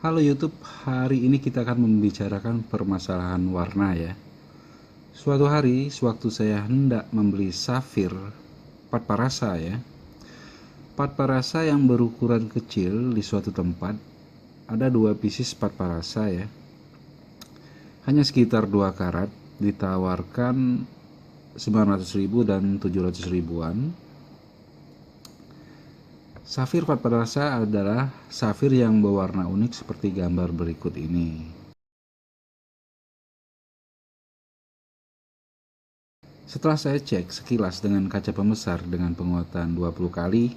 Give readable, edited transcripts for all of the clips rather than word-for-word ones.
Halo YouTube, hari ini kita akan membicarakan permasalahan warna ya. Suatu hari, sewaktu saya hendak membeli safir Patparasa ya, Patparasa yang berukuran kecil di suatu tempat, ada dua pieces Patparasa ya, hanya sekitar 2 karat, ditawarkan 900.000 dan 700.000-an. Safir Patparasa adalah safir yang berwarna unik seperti gambar berikut ini. Setelah saya cek sekilas dengan kaca pembesar dengan penguatan 20 kali,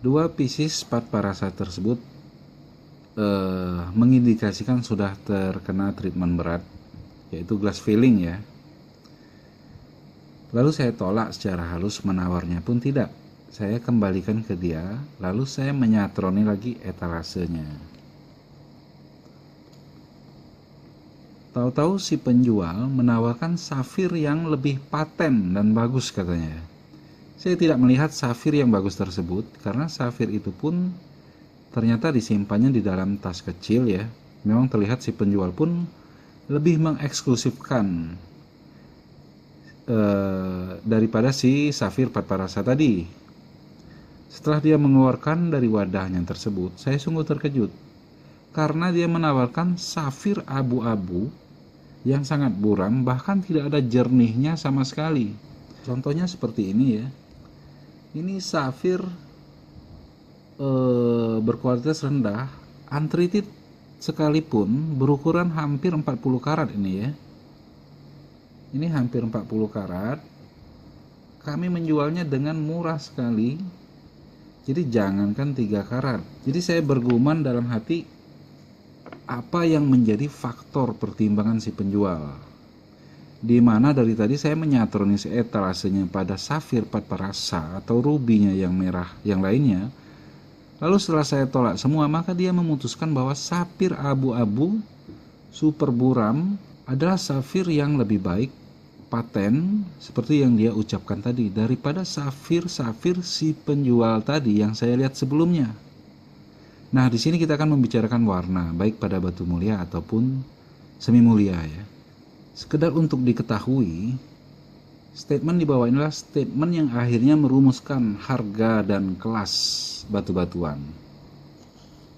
dua pieces Patparasa tersebut mengindikasikan sudah terkena treatment berat, yaitu glass filling ya. Lalu saya tolak secara halus, menawarnya pun tidak. Saya kembalikan ke dia, lalu saya menyatroni lagi etalasenya. Tahu-tahu si penjual menawarkan safir yang lebih paten dan bagus katanya. Saya tidak melihat safir yang bagus tersebut karena safir itu pun ternyata disimpannya di dalam tas kecil ya. Memang terlihat si penjual pun lebih mengeksklusifkan daripada si safir Patparasa tadi. Setelah dia mengeluarkan dari wadahnya tersebut, saya sungguh terkejut karena dia menawarkan safir abu-abu yang sangat buram, bahkan tidak ada jernihnya sama sekali. Contohnya seperti ini ya. Ini safir berkualitas rendah, untreated sekalipun, berukuran hampir 40 karat ini ya. Ini hampir 40 karat. Kami menjualnya dengan murah sekali. Jadi jangankan 3 karat. Jadi saya bergumam dalam hati, apa yang menjadi faktor pertimbangan si penjual? Di mana dari tadi saya menyatroni etalasenya pada safir Patparasa atau rubinya yang merah yang lainnya. Lalu setelah saya tolak semua, maka dia memutuskan bahwa safir abu-abu super buram adalah safir yang lebih baik, paten, seperti yang dia ucapkan tadi, daripada safir-safir si penjual tadi yang saya lihat sebelumnya. Nah, di sini kita akan membicarakan warna, baik pada batu mulia ataupun semi mulia ya. Sekedar untuk diketahui, statement di bawah inilah statement yang akhirnya merumuskan harga dan kelas batu-batuan.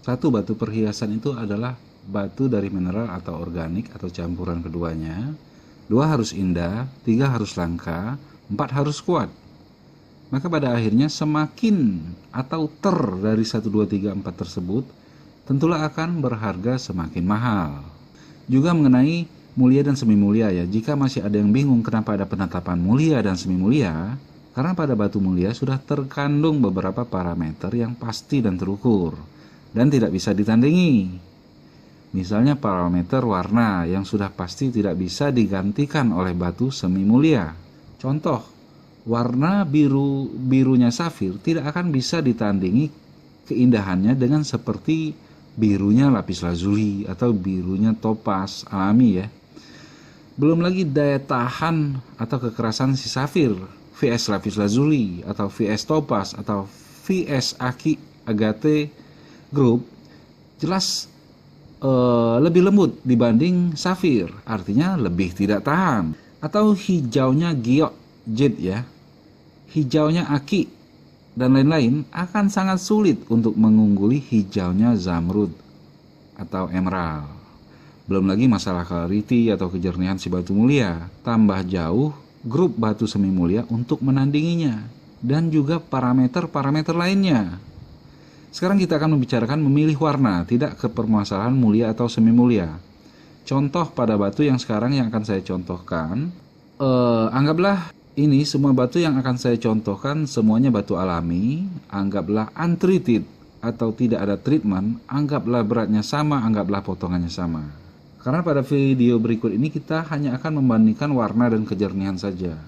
Satu, batu perhiasan itu adalah batu dari mineral atau organik atau campuran keduanya. 2 harus indah, 3 harus langka, 4 harus kuat. Maka pada akhirnya semakin atau dari 1, 2, 3, 4 tersebut tentulah akan berharga semakin mahal. Juga mengenai mulia dan semi mulia ya, jika masih ada yang bingung kenapa ada penetapan mulia dan semi mulia, karena pada batu mulia sudah terkandung beberapa parameter yang pasti dan terukur dan tidak bisa ditandingi. Misalnya parameter warna yang sudah pasti tidak bisa digantikan oleh batu semi mulia. Contoh, warna birunya safir tidak akan bisa ditandingi keindahannya dengan seperti birunya lapis lazuli atau birunya topaz alami ya. Belum lagi daya tahan atau kekerasan si safir vs lapis lazuli atau vs topaz atau vs agate group jelas lebih lembut dibanding safir, artinya lebih tidak tahan. Atau hijaunya giok jade ya, hijaunya aki dan lain-lain akan sangat sulit untuk mengungguli hijaunya zamrud atau emerald. Belum lagi masalah clarity atau kejernihan si batu mulia, tambah jauh grup batu semi mulia untuk menandinginya, dan juga parameter-parameter lainnya. Sekarang kita akan membicarakan memilih warna, tidak ke permasalahan mulia atau semi mulia. Contoh pada batu yang sekarang yang akan saya contohkan, anggaplah ini semua batu yang akan saya contohkan semuanya batu alami, anggaplah untreated atau tidak ada treatment, anggaplah beratnya sama, anggaplah potongannya sama. Karena pada video berikut ini kita hanya akan membandingkan warna dan kejernihan saja.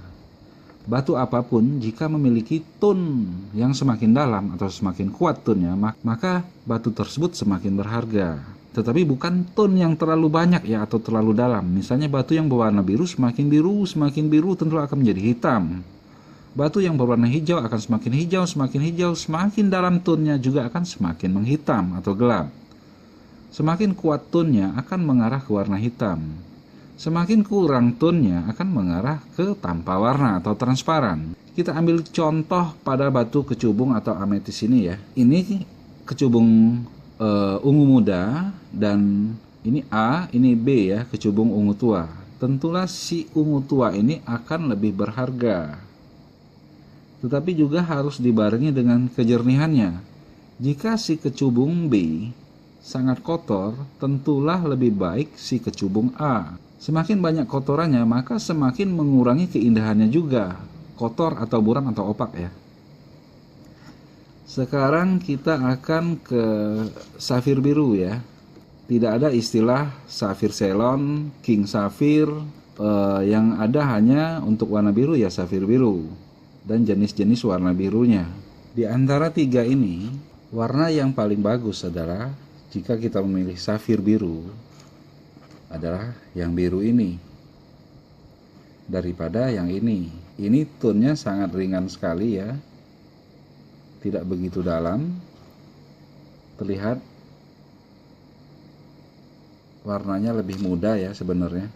Batu apapun jika memiliki tone yang semakin dalam atau semakin kuat tone-nya, maka batu tersebut semakin berharga. Tetapi bukan tone yang terlalu banyak ya atau terlalu dalam. Misalnya batu yang berwarna biru semakin biru tentu akan menjadi hitam. Batu yang berwarna hijau akan semakin hijau, semakin dalam tone-nya juga akan semakin menghitam atau gelap. Semakin kuat tone-nya akan mengarah ke warna hitam. Semakin kurang tone-nya akan mengarah ke tanpa warna atau transparan. Kita ambil contoh pada batu kecubung atau ametis ini ya. Ini kecubung ungu muda dan ini A, ini B ya, kecubung ungu tua. Tentulah si ungu tua ini akan lebih berharga. Tetapi juga harus dibarengi dengan kejernihannya. Jika si kecubung B sangat kotor, tentulah lebih baik si kecubung A. Semakin banyak kotorannya, maka semakin mengurangi keindahannya juga. Kotor atau buram atau opak ya. Sekarang kita akan ke safir biru ya. Tidak ada istilah safir Ceylon, king safir. Yang ada hanya untuk warna biru ya safir biru. Dan jenis-jenis warna birunya. Di antara tiga ini, warna yang paling bagus adalah jika kita memilih safir biru adalah yang biru ini daripada yang ini. Ini tone-nya sangat ringan sekali ya, tidak begitu dalam. Terlihat warnanya lebih muda ya sebenarnya.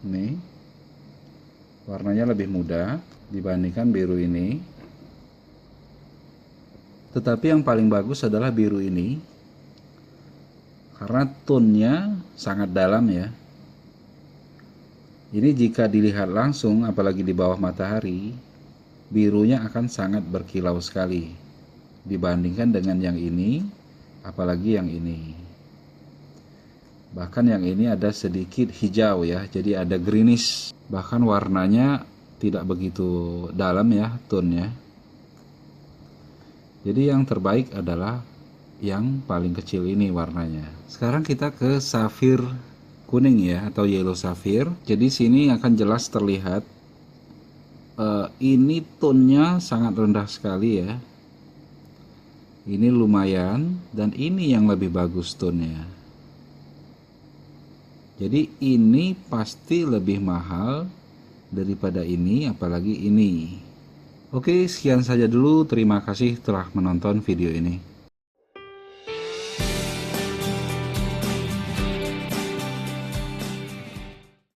Ini warnanya lebih muda dibandingkan biru ini. Tetapi yang paling bagus adalah biru ini karena tone-nya sangat dalam ya. Ini jika dilihat langsung, apalagi di bawah matahari, birunya akan sangat berkilau sekali dibandingkan dengan yang ini, apalagi yang ini. Bahkan yang ini ada sedikit hijau ya, jadi ada greenish. Bahkan warnanya tidak begitu dalam ya tone-nya. Jadi yang terbaik adalah yang paling kecil ini warnanya. Sekarang kita ke safir kuning ya, atau yellow safir. Jadi sini akan jelas terlihat ini tone-nya sangat rendah sekali ya. Ini lumayan, dan ini yang lebih bagus tone-nya. Jadi ini pasti lebih mahal daripada ini, apalagi ini. Oke, sekian saja dulu. Terima kasih telah menonton video ini.